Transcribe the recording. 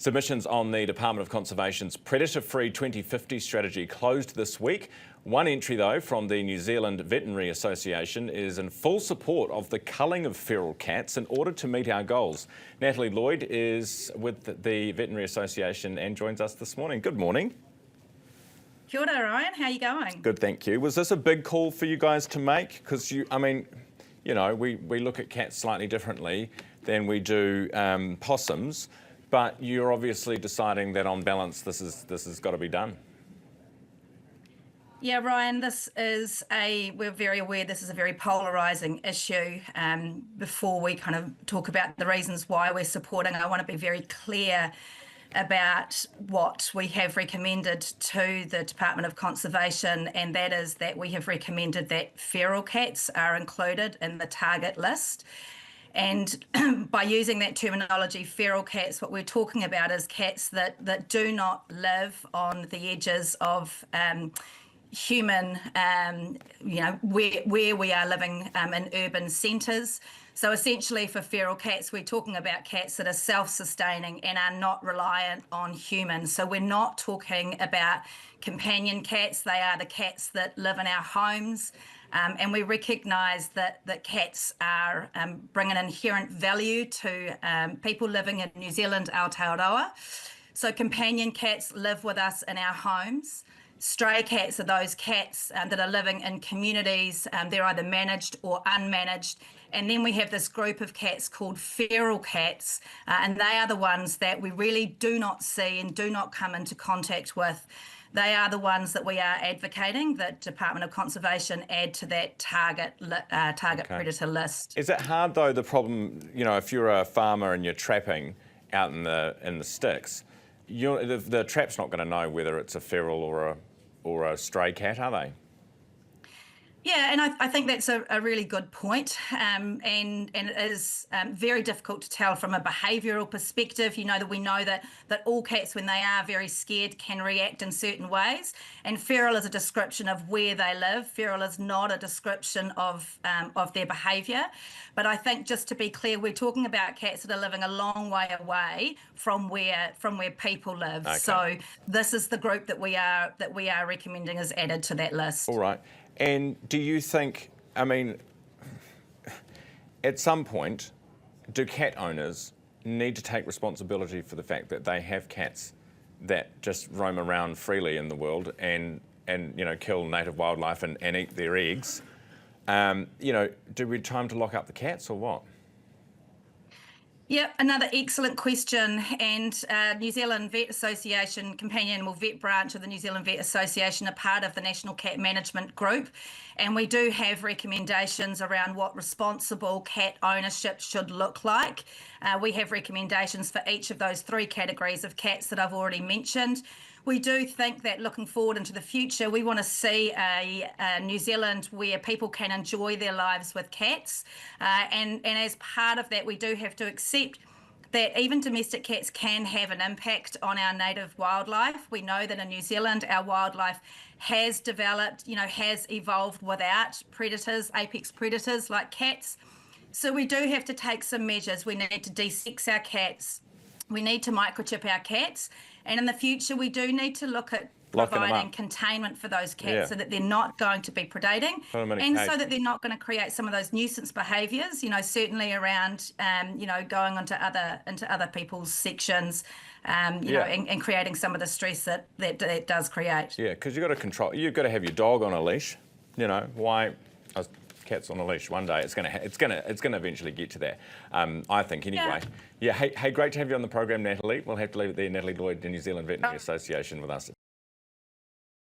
Submissions on the Department of Conservation's Predator-Free 2050 strategy closed this week. One entry, though, from the New Zealand Veterinary Association is in full support of the culling of feral cats in order to meet our goals. Natalie Lloyd is with the Veterinary Association and joins us this morning. Good morning. Kia ora, Ryan. How are you going? Good, thank you. Was this a big call for you guys to make? Because we look at cats slightly differently than we do possums, but you're obviously deciding that on balance this has got to be done. Yeah, Ryan, we're very aware this is a very polarising issue. Before we kind of talk about the reasons why we're supporting, I want to be very clear about what we have recommended to the Department of Conservation, and that is that we have recommended that feral cats are included in the target list. And by using that terminology, feral cats, what we're talking about is cats that do not live on the edges of human, where we are living in urban centres. So essentially for feral cats, we're talking about cats that are self-sustaining and are not reliant on humans. So we're not talking about companion cats. They are the cats that live in our homes. And we recognise that cats bring an inherent value to people living in New Zealand, Aotearoa. So companion cats live with us in our homes. Stray cats are those cats that are living in communities. They're either managed or unmanaged. And then we have this group of cats called feral cats, and they are the ones that we really do not see and do not come into contact with. They are the ones that we are advocating that Department of Conservation add to that target predator list. Is it hard though, the problem, if you're a farmer and you're trapping out in the sticks, the trap's not going to know whether it's a feral or a stray cat, are they? Yeah, and I think that's a really good point. And it is very difficult to tell from a behavioural perspective. We know that all cats, when they are very scared, can react in certain ways. And feral is a description of where they live. Feral is not a description of their behaviour. But I think, just to be clear, we're talking about cats that are living a long way away from where people live. Okay. So this is the group that we are recommending is added to that list. All right. And do you think, at some point, do cat owners need to take responsibility for the fact that they have cats that just roam around freely in the world and kill native wildlife and eat their eggs? Do we time to lock up the cats or what? Yep, another excellent question. And New Zealand Vet Association, Companion Animal Vet Branch of the New Zealand Vet Association, are part of the National Cat Management Group. And we do have recommendations around what responsible cat ownership should look like. We have recommendations for each of those three categories of cats that I've already mentioned. We do think that looking forward into the future, we want to see a New Zealand where people can enjoy their lives with cats. And as part of that, we do have to accept that even domestic cats can have an impact on our native wildlife. We know that in New Zealand, our wildlife has developed, has evolved without predators, apex predators like cats. So we do have to take some measures. We need to de-sex our cats. We need to microchip our cats. And in the future, we do need to look at providing containment for those cats so that they're not going to be predating and so that they're not going to create some of those nuisance behaviours, certainly around, going into other people's sections, and creating some of the stress that does create. Yeah, because you've got to have your dog on a leash. Why? Cats on a leash. One day it's going to eventually get to that. I think anyway. Yeah. Hey, great to have you on the program, Natalie. We'll have to leave it there. Natalie Lloyd, the New Zealand Veterinary Association, with us.